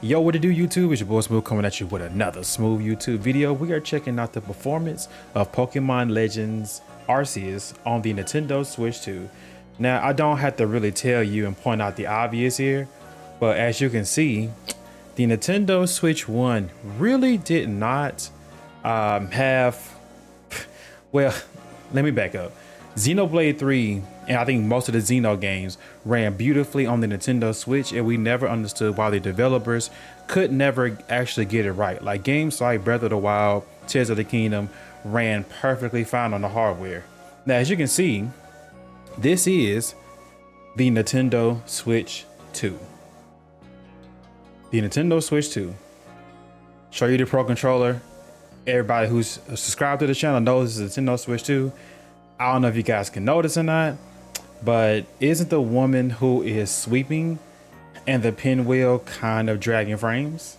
Yo, what to do, YouTube? It's your boy Smooth coming at you with another smooth YouTube video. We are checking out the performance of Pokemon Legends Arceus on the Nintendo Switch 2. Now, I don't have to really tell you and point out the obvious here, but as you can see, the Nintendo Switch 1 really did not have, well, let me back up. Xenoblade 3 and I think most of the Xeno games ran beautifully on the Nintendo Switch, and we never understood why the developers could never actually get it right. Like games like Breath of the Wild, Tears of the Kingdom ran perfectly fine on the hardware. Now, as you can see, this is the Nintendo Switch 2. The Nintendo Switch 2. Show you the Pro Controller. Everybody who's subscribed to the channel knows this is Nintendo Switch 2. I don't know if you guys can notice or not, but isn't the woman who is sweeping and the pinwheel kind of dragging frames?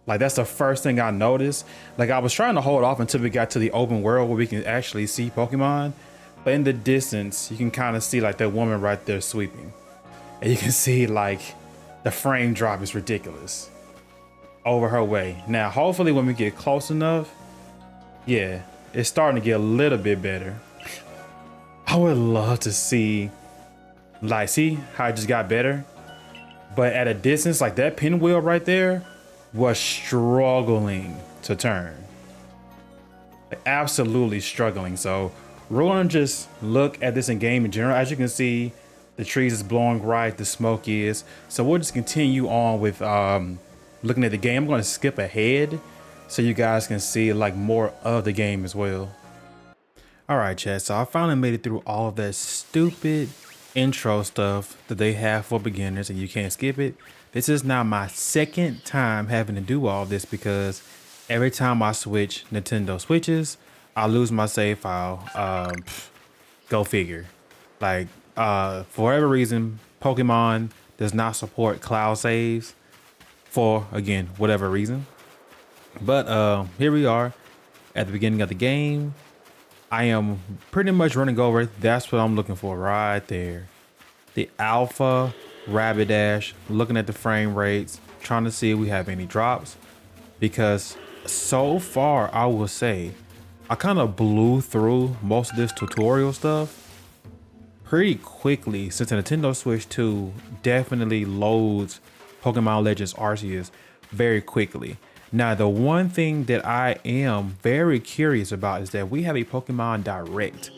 Like, that's the first thing I noticed. Like, I was trying to hold off until we got to the open world where we can actually see Pokemon, but in the distance you can kind of see like that woman right there sweeping, and you can see like the frame drop is ridiculous over her way. Now hopefully when we get close enough, yeah, it's starting to get a little bit better. I would love to see, like, see how it just got better, but at a distance, like that pinwheel right there was struggling to turn, like, absolutely struggling. So we're gonna just look at this in game in general. As you can see, the trees is blowing right, the smoke is. So we'll just continue on with looking at the game. I'm gonna skip ahead so you guys can see like more of the game as well. All right, chat, so I finally made it through all of that stupid intro stuff that they have for beginners and you can't skip it. This is now my second time having to do all this because every time I switch Nintendo Switches, I lose my save file. Go figure. Like, for whatever reason, Pokemon does not support cloud saves for, again, whatever reason. But here we are at the beginning of the game. I am pretty much running over. That's what I'm looking for right there. The Alpha Rapidash, looking at the frame rates, trying to see if we have any drops. Because so far, I will say, I kind of blew through most of this tutorial stuff pretty quickly, since the Nintendo Switch 2 definitely loads Pokemon Legends Arceus very quickly. Now, the one thing that I am very curious about is that we have a Pokemon Direct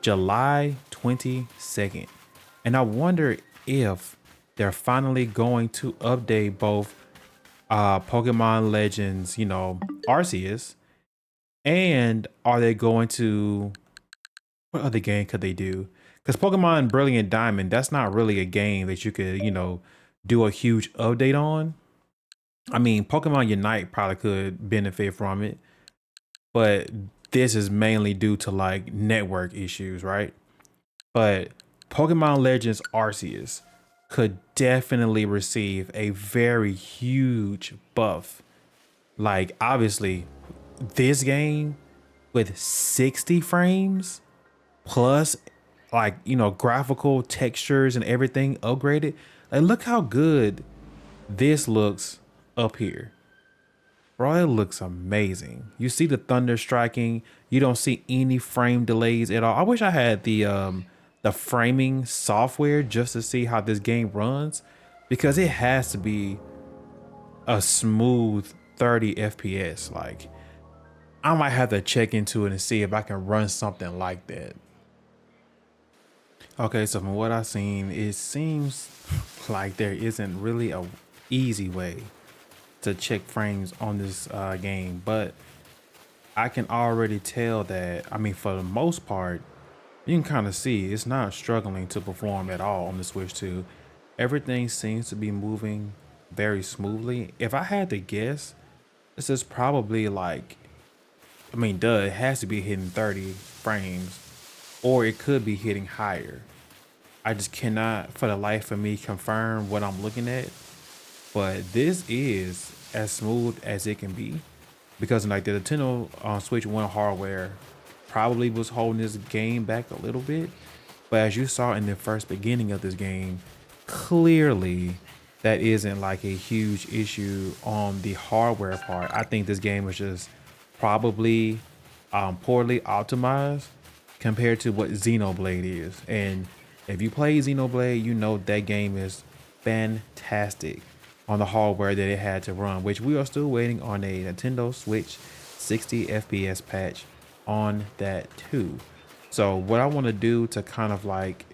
July 22nd. And I wonder if they're finally going to update both Pokemon Legends, you know, Arceus, and are they going to, what other game could they do? Because Pokemon Brilliant Diamond, that's not really a game that you could, you know, do a huge update on. I mean, Pokemon Unite probably could benefit from it, but this is mainly due to like network issues, right? But Pokemon Legends Arceus could definitely receive a very huge buff. Like, obviously, this game with 60 frames plus, like, you know, graphical textures and everything upgraded. Like, look how good this looks up here, bro. It looks amazing. You see the thunder striking. You don't see any frame delays at all. I wish I had the framing software just to see how this game runs, because it has to be a smooth 30 FPS. Like, I might have to check into it and see if I can run something like that. Okay, so from what I've seen, it seems like there isn't really a easy way to check frames on this game, but I can already tell that, I mean, for the most part, you can kind of see it's not struggling to perform at all on the Switch 2. Everything seems to be moving very smoothly. If I had to guess, this is probably like, I mean, duh, it has to be hitting 30 frames, or it could be hitting higher. I just cannot for the life of me confirm what I'm looking at, but this is as smooth as it can be, because like the Nintendo Switch 1 hardware probably was holding this game back a little bit. But as you saw in the first beginning of this game, clearly that isn't like a huge issue on the hardware part. I think this game is just probably poorly optimized compared to what Xenoblade is. And if you play Xenoblade, you know that game is fantastic on the hardware that it had to run, which we are still waiting on a Nintendo Switch 60 FPS patch on that too. So what I want to do to kind of like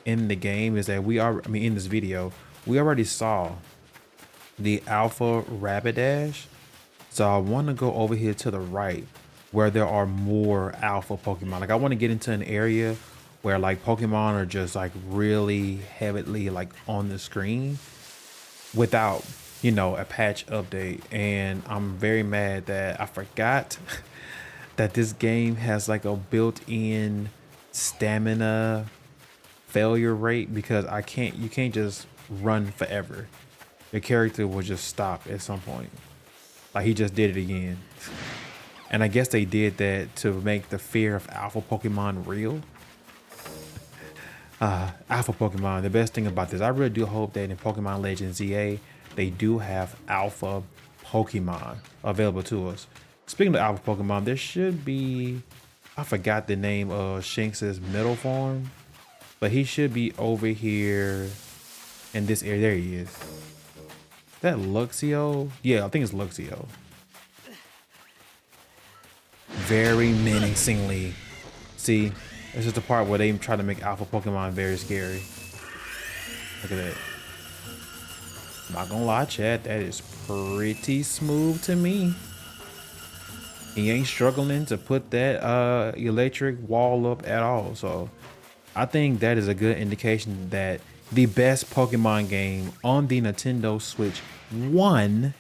end the game is that in this video, we already saw the Alpha Rapidash. So I want to go over here to the right where there are more alpha Pokemon. Like I want to get into an area where like Pokemon are just like really heavily like on the screen without, you know, a patch update. And I'm very mad that I forgot that this game has like a built-in stamina failure rate, because you can't just run forever. Your character will just stop at some point. Like he just did it again. And I guess they did that to make the fear of alpha Pokemon real. Alpha Pokemon, the best thing about this, I really do hope that in Pokemon Legends ZA, they do have alpha Pokemon available to us. Speaking of alpha Pokemon, there should be, I forgot the name of Shinx's middle form, but he should be over here in this area. There he is. Is that Luxio? Yeah, I think it's Luxio. Very menacingly. See, this is the part where they try to make alpha Pokemon very scary. Look at that. Not gonna lie, chat, that is pretty smooth to me. He ain't struggling to put that electric wall up at all. So I think that is a good indication that the best Pokemon game on the Nintendo Switch 1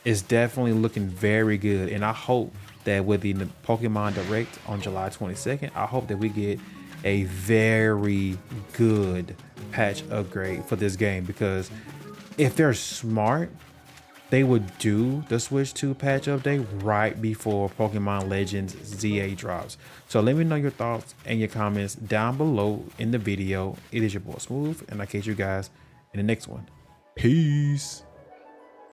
is definitely looking very good. And I hope that with the Pokemon Direct on July 22nd, I hope that we get a very good patch upgrade for this game, because if they're smart, they would do the Switch 2 patch update right before Pokemon Legends ZA drops. So let me know your thoughts and your comments down below in the video. It is your boy Smooth, and I'll catch you guys in the next one. Peace.